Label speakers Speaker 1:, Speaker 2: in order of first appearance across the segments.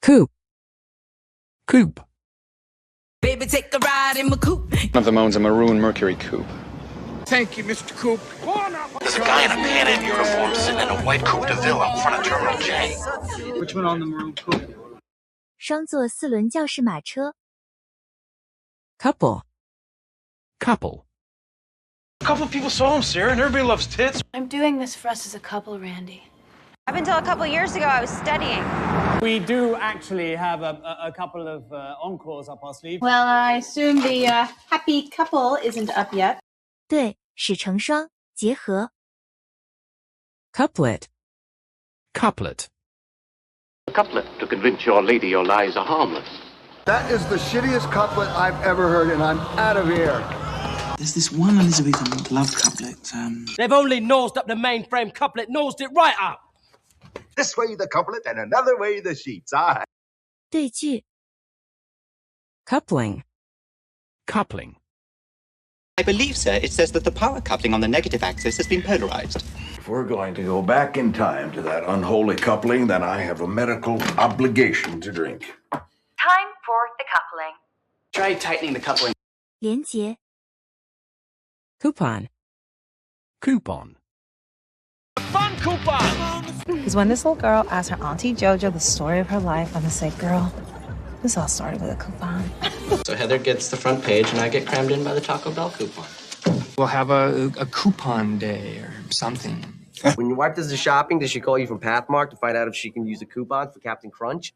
Speaker 1: Coupe.
Speaker 2: Coupe.
Speaker 3: Baby, take a ride in my coupe.
Speaker 4: One of them owns a maroon Mercury coupe.
Speaker 5: Thank you, Mr. Coupe.
Speaker 6: There's a guy in a Pan Am uniform sitting in a white Coupe de Ville out front of Terminal J.
Speaker 5: Which one on the maroon coupe?
Speaker 7: 双座四轮教室马车。
Speaker 1: Couple.
Speaker 2: Couple.
Speaker 6: A couple of people saw him, Sarah, and everybody loves tits.
Speaker 8: I'm doing this for us as a couple, Randy.
Speaker 9: Up until a couple years ago, I was studying.
Speaker 10: We do actually have a couple of encores up our sleeve.
Speaker 8: Well, I assume the happy couple isn't up yet.
Speaker 7: 对，使成双，结合。
Speaker 1: Couplet.
Speaker 2: Couplet.
Speaker 11: A couplet to convince your lady your lies are harmless.
Speaker 12: That is the shittiest couplet I've ever heard, and I'm out of here.
Speaker 13: There's this one Elizabethan love couplet.
Speaker 10: They've only nosed up the mainframe couplet, nosed it right up.
Speaker 12: This way the couplet, and another way the sheets.
Speaker 7: 对句。
Speaker 1: Coupling.
Speaker 2: Coupling.
Speaker 14: I believe, sir, it says that the power coupling on the negative axis has been polarized.
Speaker 12: If we're going to go back in time to that unholy coupling, then I have a medical obligation to drink.
Speaker 9: Time for the coupling.
Speaker 13: Try tightening the coupling.
Speaker 7: 连结。
Speaker 1: Coupon.
Speaker 2: Coupon.
Speaker 6: Fun coupon!
Speaker 15: Because when this little girl asked her Auntie JoJo the story of her life, I'm gonna say, girl, this all started with a coupon.
Speaker 13: So Heather gets the front page and I get crammed in by the Taco Bell coupon.
Speaker 5: We'll have a coupon day or something.
Speaker 16: When your wife does the shopping, does she call you from Pathmark to find out if she can use a coupon for Captain Crunch?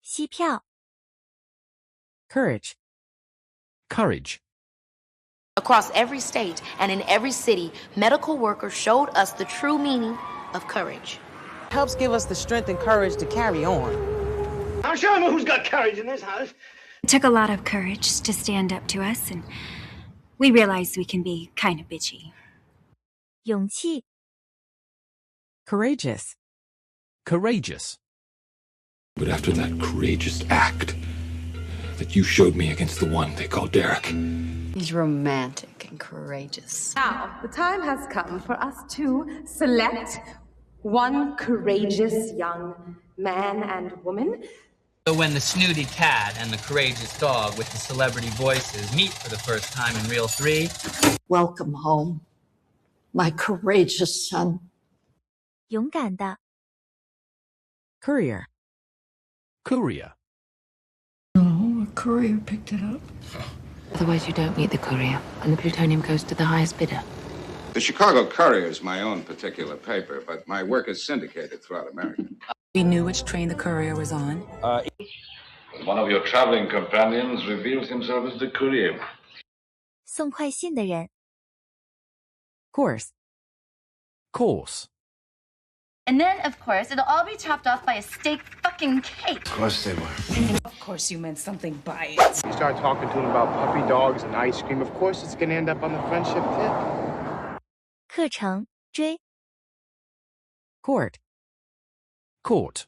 Speaker 7: 吸票。
Speaker 1: Courage.
Speaker 2: Courage.
Speaker 8: Across every state and in every city, medical workers showed us the true meaning of courage.
Speaker 15: Helps give us the strength and courage to carry on.
Speaker 6: I'll show him who's got courage in this house.
Speaker 17: It took a lot of courage to stand up to us, and we realized we can be kind of bitchy.
Speaker 7: 勇气。
Speaker 1: Courageous.
Speaker 2: Courageous.
Speaker 18: But after that courageous act that you showed me against the one they call Derek.
Speaker 19: He's romantic and courageous.
Speaker 20: Now, the time has come for us to select one courageous young man and woman.
Speaker 21: So when the snooty cat and the courageous dog with the celebrity voices meet for the first time in reel 3.
Speaker 19: Welcome home, my courageous son.
Speaker 7: 勇敢的。
Speaker 1: Courier.
Speaker 2: Courier.
Speaker 19: Oh, a courier picked it up.
Speaker 8: Otherwise, you don't meet the courier, and the plutonium goes to the highest bidder.
Speaker 22: The Chicago Courier is my own particular paper, but my work is syndicated throughout America.
Speaker 19: We knew which train the courier was on.
Speaker 23: One of your traveling companions reveals himself as the courier.
Speaker 7: 送快信的人。
Speaker 1: Course.
Speaker 2: Course.
Speaker 9: And then, of course, it'll all be topped off by a steak fucking cake.
Speaker 12: Of course they were.
Speaker 15: Of course you meant something by it.
Speaker 5: You start talking to him about puppy dogs and ice cream, of course it's gonna end up on the friendship tip.
Speaker 7: 课程，追。
Speaker 1: Court.
Speaker 2: Court.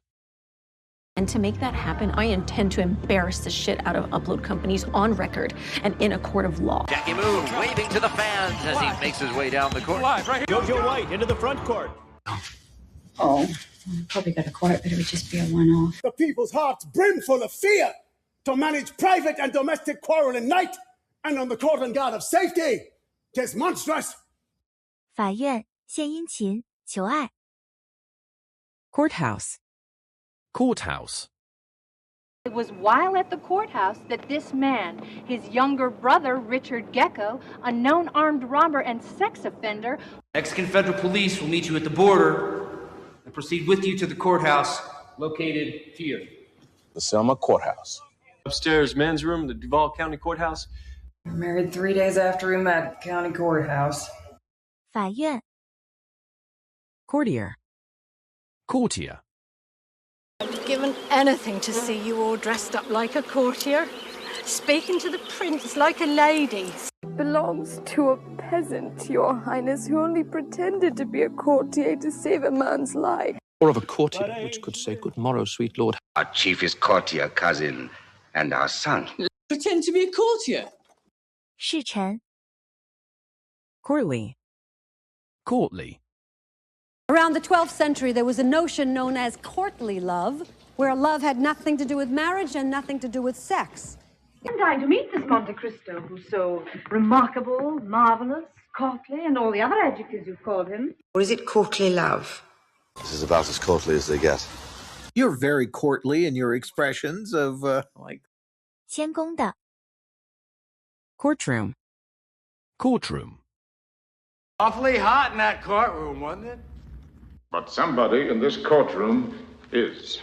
Speaker 8: And to make that happen, I intend to embarrass the shit out of upload companies on record and in a court of law.
Speaker 24: Jackie Moon waving to the fans as he makes his way down the court.
Speaker 10: Jojo White into the front court.
Speaker 19: Oh, probably got a court, but it would just be a one-off.
Speaker 25: The people's hearts brimful of fear to manage private and domestic quarrel in night and on the court and guard of safety. 'Tis monstrous.
Speaker 7: 法院，献殷勤，求爱。
Speaker 1: Courthouse.
Speaker 2: Courthouse.
Speaker 20: It was while at the courthouse that this man, his younger brother, Richard Gecko, a known armed robber and sex offender...
Speaker 26: Mexican Federal Police will meet you at the border and proceed with you to the courthouse located here.
Speaker 27: The Selma Courthouse.
Speaker 28: Upstairs men's room, the Duval County Courthouse.
Speaker 15: We were married 3 days after we met at the county courthouse.
Speaker 7: 法院。
Speaker 1: Courtier.
Speaker 2: Courtier.
Speaker 29: I'd given anything to see you all dressed up like a courtier, speaking to the prince like a lady.
Speaker 20: Belongs to a peasant, Your Highness, who only pretended to be a courtier to save a man's life.
Speaker 30: Or of a courtier, which could say, good morrow, sweet lord.
Speaker 31: Our chief is courtier, cousin, and our son.
Speaker 15: Pretend to be a courtier.
Speaker 7: 侍臣。
Speaker 1: Courtly.
Speaker 2: Courtly.
Speaker 32: Around the 12th century, there was a notion known as courtly love,
Speaker 29: where love had nothing to do with marriage and nothing to do with sex.
Speaker 20: I'm dying to meet this Monte Cristo, who's so remarkable, marvelous, courtly, and all the other adjectives you've called him.
Speaker 3: Or is it courtly love?
Speaker 27: This is about as courtly as they get.
Speaker 4: You're very courtly in your expressions of, like...
Speaker 7: 谦恭的
Speaker 1: Courtroom.
Speaker 2: Courtroom.
Speaker 5: Awfully hot in that courtroom, wasn't it?
Speaker 23: But somebody in this courtroom is.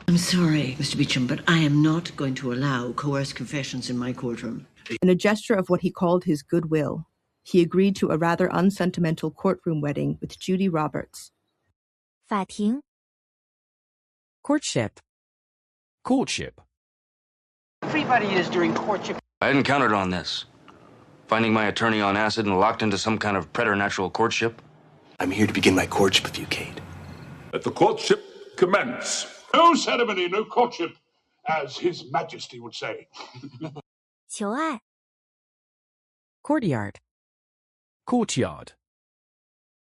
Speaker 6: I'm sorry, Mr. Beecham, but I am not going to allow coerced confessions in my courtroom.
Speaker 11: In a gesture of what he called his goodwill, he agreed to a rather unsentimental courtroom wedding with Judy Roberts.
Speaker 7: 法庭
Speaker 1: Courtship.
Speaker 2: Courtship.
Speaker 6: Everybody is during courtship.
Speaker 13: I hadn't counted on this. Finding my attorney on acid and locked into some kind of preternatural courtship.
Speaker 14: I'm here to begin my courtship with you, Kate.
Speaker 23: Let the courtship commence. No ceremony, no courtship, as His Majesty would say.
Speaker 7: 求爱
Speaker 1: Courtyard.
Speaker 2: Courtyard.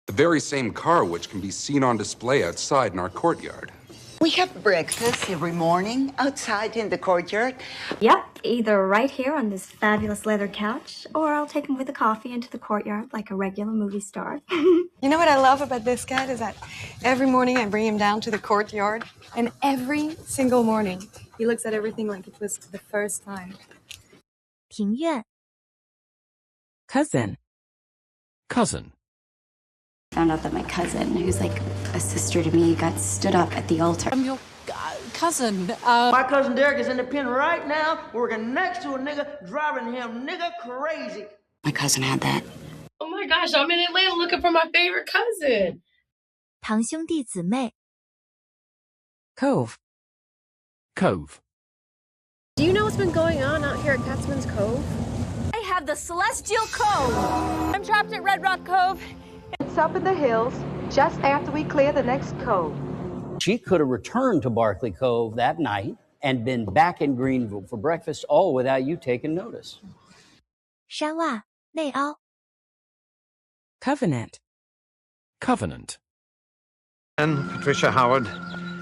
Speaker 16: The very same car which can be seen on display outside in our courtyard.
Speaker 3: We have breakfast every morning outside in the courtyard.
Speaker 17: Yep, either right here on this fabulous leather couch, or I'll take him with a coffee into the courtyard like a regular movie star.
Speaker 15: You know what I love about this cat is that every morning I bring him down to the courtyard, and every single morning he looks at everything like it was the first time.
Speaker 7: 庭院
Speaker 1: Cousin.
Speaker 2: Cousin.
Speaker 19: Found out that my cousin, who's like a sister to me, got stood up at the altar.
Speaker 18: I'm your cousin.
Speaker 21: My cousin Derek is in the pen right now, working next to a nigga, driving him nigga crazy.
Speaker 19: My cousin had that.
Speaker 22: Oh my gosh, I'm in Atlanta looking for my favorite cousin.
Speaker 7: 堂兄弟姊妹
Speaker 1: Cove.
Speaker 2: Cove.
Speaker 29: Do you know what's been going on out here at Catsman's Cove?
Speaker 32: I have the Celestial Cove. I'm trapped at Red Rock Cove.
Speaker 20: It's up in the hills, just after we clear the next cove.
Speaker 10: She could have returned to Barclay Cove that night and been back in Greenville for breakfast, all without you taking notice.
Speaker 7: 山袜内凹
Speaker 1: Covenant.
Speaker 2: Covenant.
Speaker 4: And, Patricia Howard,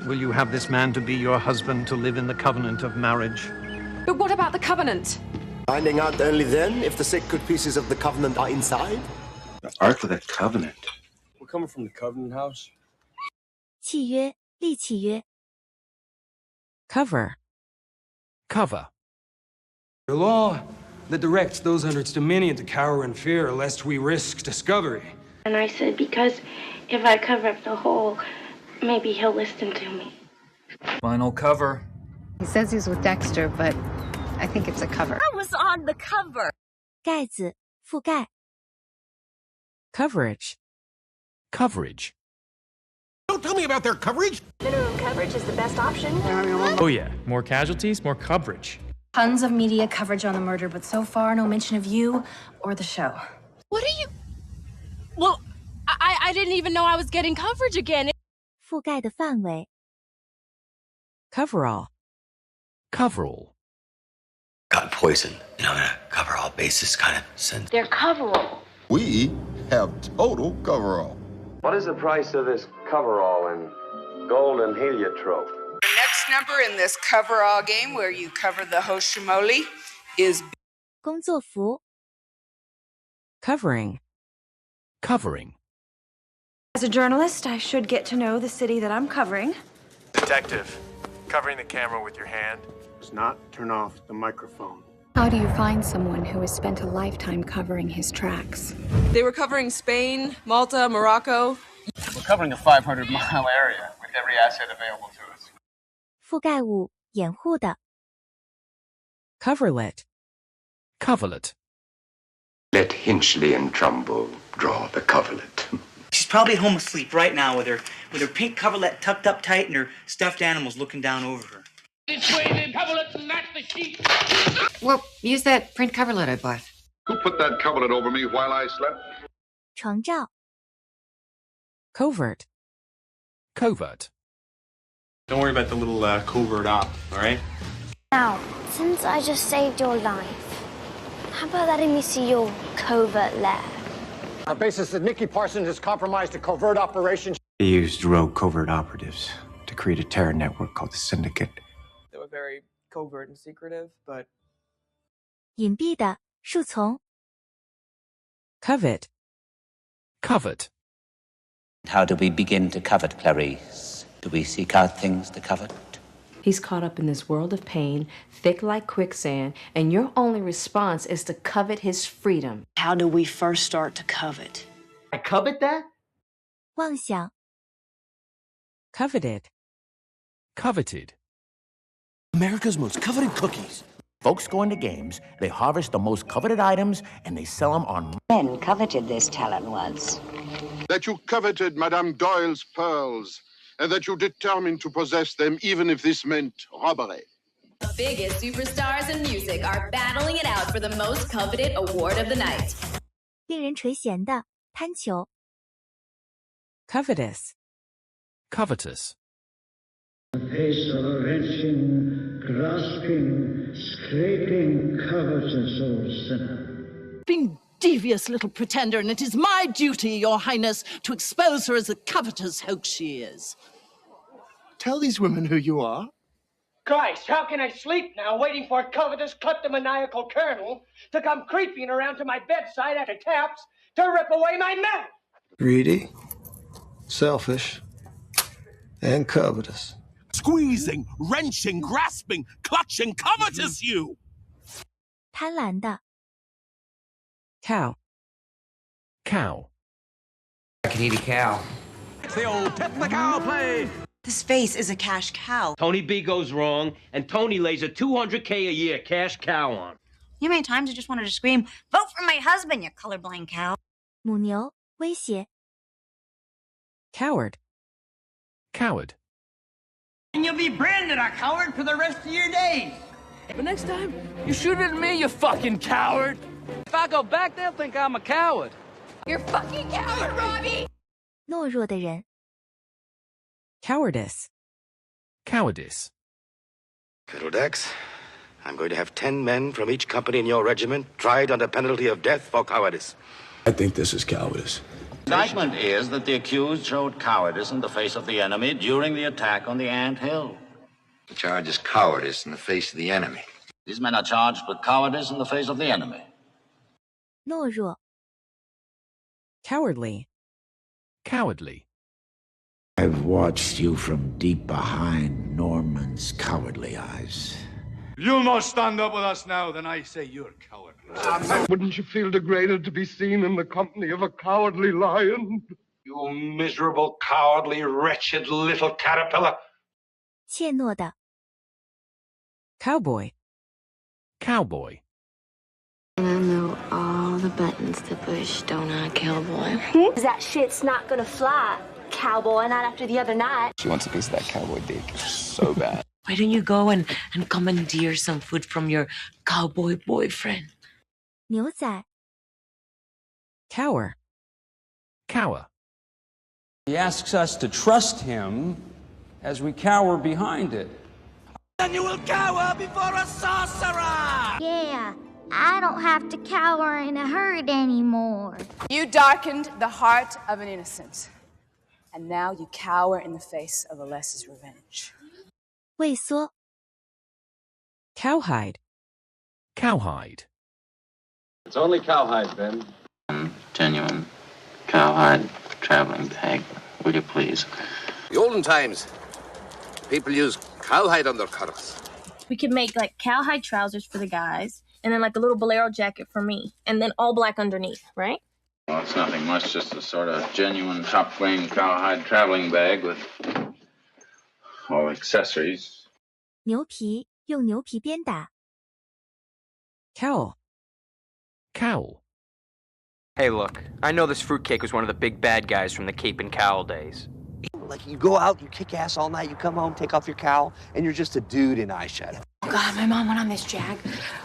Speaker 4: will you have this man to be your husband to live in the covenant of marriage?
Speaker 29: But what about the covenant?
Speaker 33: Finding out only then if the sacred pieces of the covenant are inside?
Speaker 14: The Ark of the Covenant.
Speaker 28: We're coming from the Covenant House.
Speaker 7: 契约立契约
Speaker 1: Cover.
Speaker 2: Cover.
Speaker 26: The law that directs those under its dominion to cower in fear lest we risk discovery.
Speaker 34: And I said, because if I cover up the hole, maybe he'll listen to me.
Speaker 26: Final cover.
Speaker 20: He says he's with Dexter, but I think it's a cover.
Speaker 32: I was on the cover.
Speaker 7: 盖子覆盖
Speaker 1: Coverage.
Speaker 2: Coverage.
Speaker 4: Don't tell me about their coverage.
Speaker 17: Minimum coverage is the best option.
Speaker 26: Oh yeah, more casualties, more coverage.
Speaker 17: Tons of media coverage on the murder, but so far no mention of you or the show.
Speaker 29: What are you... Well, I didn't even know I was getting coverage again.
Speaker 7: 覆盖的范围
Speaker 1: Coverall.
Speaker 2: Coverall.
Speaker 31: Got poison, on a coverall basis kind of sense.
Speaker 34: They're coverall.
Speaker 12: We have total coverall.
Speaker 35: What is the price of this coverall and golden heliotrope?
Speaker 3: The next number in this coverall game, where you cover the hoshimoli, is
Speaker 7: 工作服
Speaker 1: Covering.
Speaker 2: Covering.
Speaker 17: As a journalist, I should get to know the city that I'm covering.
Speaker 28: Detective, covering the camera with your hand.
Speaker 25: Does not turn off the microphone.
Speaker 17: How do you find someone who has spent a lifetime covering his tracks?
Speaker 15: They were covering Spain, Malta, Morocco.
Speaker 28: We're covering a 500-mile area with every asset available to us.
Speaker 7: 覆盖物掩护的
Speaker 1: Coverlet.
Speaker 2: Coverlet.
Speaker 31: Let Hinchley and Trumbull draw the coverlet.
Speaker 35: She's probably home asleep right now with her pink coverlet tucked up tight and her stuffed animals looking down over her.
Speaker 23: This way, the coverlet, and that's the sheet.
Speaker 19: Well, use that print coverlet I bought.
Speaker 23: Who put that coverlet over me while I slept?
Speaker 7: 床罩
Speaker 1: Covert.
Speaker 2: Covert.
Speaker 28: Don't worry about the little covert op, all right?
Speaker 34: Now, since I just saved your life, how about letting me see your covert lair?
Speaker 25: On basis that Nikki Parsons has compromised a covert operation.
Speaker 31: They used rogue covert operatives
Speaker 14: to create a terror network called the Syndicate.
Speaker 5: They were very covert and secretive, but
Speaker 7: 隐蔽的，树丛。
Speaker 1: Covet.
Speaker 2: Covet.
Speaker 6: How do we begin to covet, Clarice? Do we seek out things to covet?
Speaker 8: He's caught up in this world of pain, thick like quicksand, and your only response is to covet his freedom.
Speaker 9: How do we first start to covet?
Speaker 10: I covet that?
Speaker 7: 妄想。
Speaker 1: Coveted.
Speaker 2: Coveted.
Speaker 11: America's most coveted cookies. Folks go into games, they harvest the most coveted items, and they sell them on...
Speaker 9: Men coveted this talent once.
Speaker 13: That you coveted Madame Doyle's pearls, and that you determined to possess them even if this meant robbery.
Speaker 16: The biggest superstars in music are battling it out for the most coveted award of the night.
Speaker 7: 令人垂涎的，贪求。
Speaker 1: Covetous.
Speaker 2: Covetous.
Speaker 18: The pace of a wrenching, grasping, scraping, covetous old sinner.
Speaker 21: Being devious little pretender, and it is my duty, Your Highness, to expose her as the covetous hoax she is.
Speaker 11: Tell these women who you are.
Speaker 22: Christ, how can I sleep now waiting for a covetous, kleptomaniacal colonel to come creeping around to my bedside after taps to rip away my medal?
Speaker 11: Greedy, selfish, and covetous. Squeezing, wrenching, grasping, clutching, covetous you!
Speaker 7: 贪婪的。
Speaker 1: Cow.
Speaker 2: Cow.
Speaker 35: I can eat a cow.
Speaker 11: It's the old pet the cow play!
Speaker 9: This face is a cash cow.
Speaker 24: Tony B goes wrong, and Tony lays a $200K a year cash cow on.
Speaker 17: You many times I just wanted to scream, vote for my husband, you colorblind cow.
Speaker 7: 母牛，威胁。
Speaker 1: Coward.
Speaker 2: Coward.
Speaker 22: And you'll be branded a coward for the rest of your days.
Speaker 27: But next time, you shoot at me, you fucking coward. If I go back, they'll think I'm a coward.
Speaker 16: You're fucking coward, Robbie!
Speaker 7: 懦弱的人。
Speaker 1: Cowardice.
Speaker 2: Cowardice.
Speaker 11: Colonel Dax, I'm going to have 10 men from each company in your regiment tried under penalty of death for cowardice. I think this is cowardice.
Speaker 30: Indictment is that the accused showed cowardice in the face of the enemy during the attack on the Ant Hill.
Speaker 12: The charge is cowardice in the face of the enemy.
Speaker 30: These men are charged with cowardice in the face of the enemy.
Speaker 7: 懦弱。
Speaker 1: Cowardly.
Speaker 2: Cowardly.
Speaker 11: I've watched you from deep behind Norman's cowardly eyes.
Speaker 28: You'll not stand up with us now, then I say you're cowardly.
Speaker 13: Wouldn't you feel degraded to be seen in the company of a cowardly lion?
Speaker 27: You miserable, cowardly, wretched little caterpillar.
Speaker 7: 怯懦的。
Speaker 1: Cowboy.
Speaker 2: Cowboy.
Speaker 34: I know all the buttons to push, don't I, cowboy?
Speaker 32: That shit's not gonna fly, cowboy, not after the other night.
Speaker 14: She wants a piece of that cowboy dick so bad.
Speaker 34: Why don't you go and commandeer some food from your cowboy boyfriend?
Speaker 7: 牛仔。
Speaker 1: Cower.
Speaker 2: Cower.
Speaker 33: He asks us to trust him as we cower behind it.
Speaker 11: Then you will cower before a sorcerer!
Speaker 34: Yeah, I don't have to cower in a herd anymore.
Speaker 3: You darkened the heart of an innocent, and now you cower in the face of a less's revenge.
Speaker 7: 畏缩。
Speaker 1: Cowhide.
Speaker 2: Cowhide.
Speaker 28: It's only cowhide, Ben.
Speaker 6: Genuine cowhide traveling bag, will you please?
Speaker 11: The olden times, people used cowhide undercuts.
Speaker 32: We could make like cowhide trousers for the guys, and then like a little bolero jacket for me, and then all black underneath, right?
Speaker 30: Well, it's nothing much, just a sort of genuine top-wing cowhide traveling bag with all accessories.
Speaker 7: 牛皮，用牛皮鞭打。
Speaker 1: Cowl.
Speaker 2: Cowl.
Speaker 36: Hey, look, I know this fruitcake was one of the big bad guys from the Cape and Cowl days.
Speaker 37: Like, you go out, you kick ass all night, you come home, take off your cowl, and you're just a dude in eyeshadow.
Speaker 32: Oh God, my mom went on this jag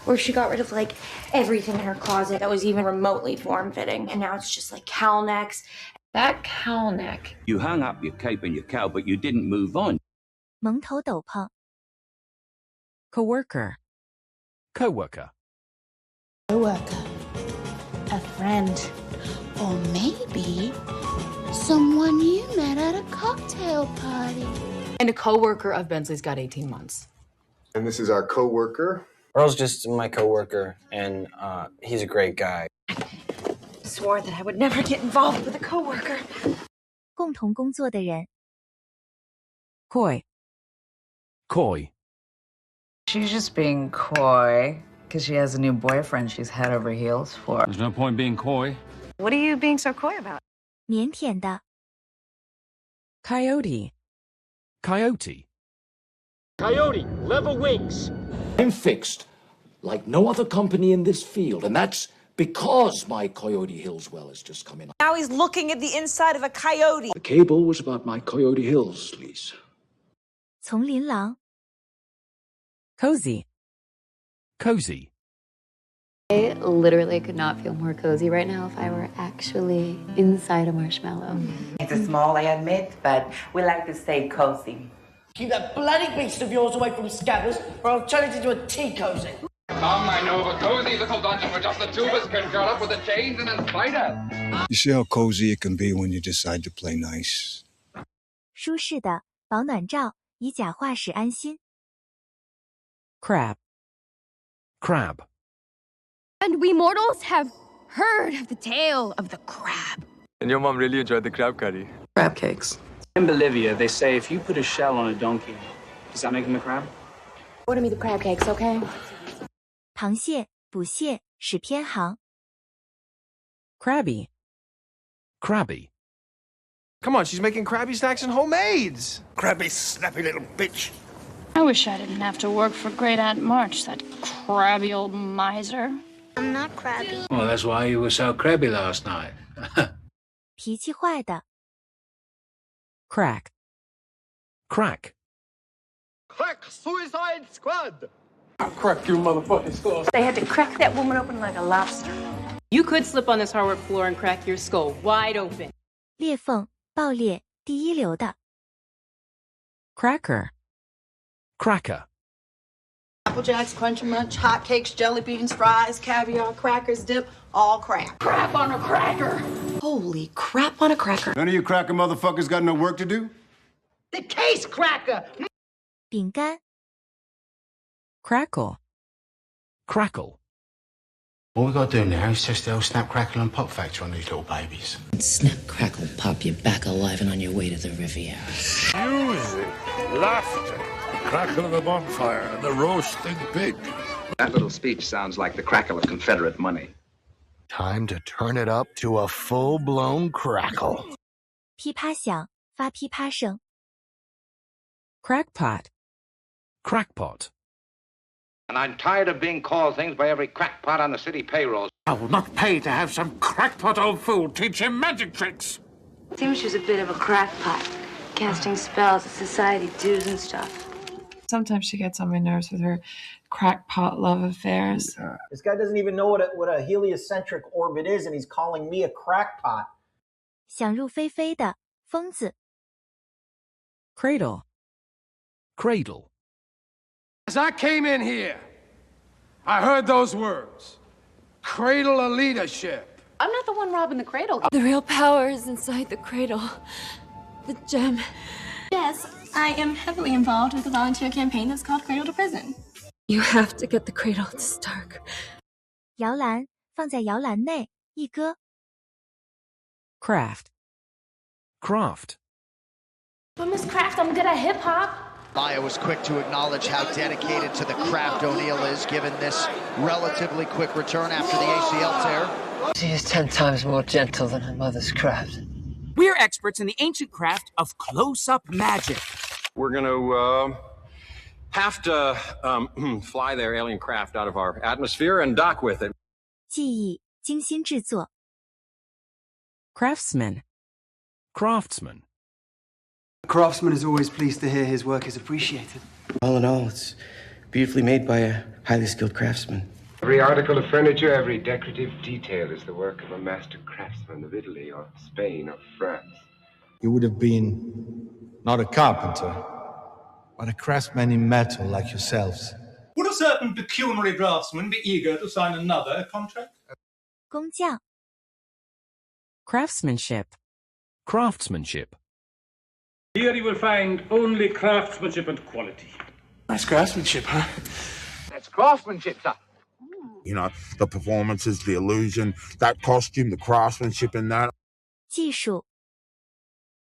Speaker 32: where she got rid of like everything in her closet that was even remotely form-fitting, and now it's just like cowl necks. That cowl neck.
Speaker 36: You hung up your cape and your cowl, but you didn't move on.
Speaker 7: 蒙头斗篷。
Speaker 1: Coworker.
Speaker 2: Coworker.
Speaker 34: Coworker. A friend. Or maybe someone you met at a cocktail party.
Speaker 4: And a co-worker of Bensley's got 18 months.
Speaker 5: And this is our co-worker.
Speaker 8: Earl's just my co-worker, and he's a great guy.
Speaker 32: Swore that I would never get involved with a co-worker.
Speaker 7: 共同工作的人
Speaker 1: Coy.
Speaker 2: Coy.
Speaker 9: She's just being coy because she has a new boyfriend she's head over heels for.
Speaker 33: There's no point being coy.
Speaker 32: What are you being so coy about?
Speaker 7: 腼腆的
Speaker 1: Coyote.
Speaker 2: Coyote.
Speaker 22: Coyote, level wings.
Speaker 10: I'm fixed like no other company in this field, and that's because my Coyote Hills well has just come in.
Speaker 15: Now he's looking at the inside of a coyote.
Speaker 10: The cable was about my Coyote Hills lease.
Speaker 7: 丛林狼
Speaker 1: Cozy.
Speaker 2: Cozy.
Speaker 18: I literally could not feel more cozy right now if I were actually inside a marshmallow.
Speaker 19: It's a small, I admit, but we like to stay cozy.
Speaker 22: Keep that bloody beast of yours away from Scabbers, or I'll turn it into a tea cozy.
Speaker 28: Come, I know of a cozy little dungeon where just the two of us can curl up with the chains and then fight us.
Speaker 20: You see how cozy it can be when you decide to play nice.
Speaker 7: 舒适的保暖罩，以假化使安心。
Speaker 1: Crab.
Speaker 2: Crab.
Speaker 21: And we mortals have heard of the tale of the crab.
Speaker 36: And your mom really enjoyed the crab curry.
Speaker 23: Crab cakes. In Bolivia, they say if you put a shell on a donkey, does that make him a crab?
Speaker 32: Order me the crab cakes, okay?
Speaker 7: 螃蟹捕蟹使偏航
Speaker 1: Crabby.
Speaker 2: Crabby.
Speaker 24: Come on, she's making crabby snacks and homemades.
Speaker 11: Crabby, snappy little bitch.
Speaker 21: I wish I didn't have to work for Great Aunt March, that crabby old miser.
Speaker 34: I'm not crabby.
Speaker 23: Well, that's why you were so crabby last night.
Speaker 7: 脾气坏的
Speaker 1: Crack.
Speaker 2: Crack.
Speaker 22: Crack Suicide Squad.
Speaker 23: I'll crack your motherfucking skull.
Speaker 32: They had to crack that woman open like a lobster.
Speaker 4: You could slip on this hardwood floor and crack your skull wide open.
Speaker 7: 裂缝爆裂第一流的
Speaker 1: Cracker.
Speaker 2: Cracker.
Speaker 22: Apple Jacks, Crunch and Munch, hotcakes, jelly beans, fries, caviar, crackers, dip, all crap. Crap on a cracker.
Speaker 32: Holy crap on a cracker.
Speaker 5: None of you cracker motherfuckers got no work to do?
Speaker 22: The case cracker.
Speaker 7: 饼干
Speaker 1: Crackle.
Speaker 2: Crackle.
Speaker 11: All we gotta do now is test the old snap, crackle, and pop factor on these little babies.
Speaker 19: Snap, crackle, pop, you're back alive and on your way to the Riviera.
Speaker 11: Music, laughter, the crackle of a bonfire, and the roasting pig.
Speaker 28: That little speech sounds like the crackle of Confederate money.
Speaker 11: Time to turn it up to a full-blown crackle.
Speaker 7: 噼啪响发噼啪声
Speaker 1: Crackpot.
Speaker 2: Crackpot.
Speaker 28: And I'm tired of being called things by every crackpot on the city payroll.
Speaker 11: I will not pay to have some crackpot old fool teach him magic tricks.
Speaker 32: Seems she's a bit of a crackpot, casting spells at society dues and stuff.
Speaker 4: Sometimes she gets on my nerves with her crackpot love affairs.
Speaker 22: This guy doesn't even know what a heliocentric orbit is, and he's calling me a crackpot.
Speaker 7: 想入非非的疯子
Speaker 1: Cradle.
Speaker 2: Cradle.
Speaker 22: As I came in here, I heard those words. Cradle of leadership.
Speaker 4: I'm not the one robbing the cradle.
Speaker 21: The real power is inside the cradle. The gem.
Speaker 32: Yes, I am heavily involved with a volunteer campaign that's called Cradle to Prison.
Speaker 21: You have to get the cradle. It's dark.
Speaker 7: 摇篮放在摇篮内一搁
Speaker 1: Craft.
Speaker 2: Craft.
Speaker 32: Well, Miss Craft, I'm good at hip-hop.
Speaker 25: Maya was quick to acknowledge how dedicated to the craft O'Neill is, given this relatively quick return after the ACL tear.
Speaker 22: She is 10 times more gentle than her mother's craft.
Speaker 26: We're experts in the ancient craft of close-up magic.
Speaker 33: We're gonna have to fly their alien craft out of our atmosphere and dock with it.
Speaker 7: 技艺精心制作
Speaker 1: Craftsman.
Speaker 2: Craftsman.
Speaker 29: A craftsman is always pleased to hear his work is appreciated.
Speaker 37: All in all, it's beautifully made by a highly skilled craftsman.
Speaker 28: Every article of furniture, every decorative detail is the work of a master craftsman of Italy or Spain or France.
Speaker 31: You would have been not a carpenter, but a craftsman in metal like yourselves.
Speaker 22: Would a certain pecuniary draftsman be eager to sign another contract?
Speaker 7: 工匠
Speaker 1: Craftsmanship.
Speaker 2: Craftsmanship.
Speaker 22: Here you will find only craftsmanship and quality.
Speaker 24: Nice craftsmanship, huh?
Speaker 3: That's craftsmanship, sir.
Speaker 6: You know, the performances, the illusion, that costume, the craftsmanship in that.
Speaker 7: 技术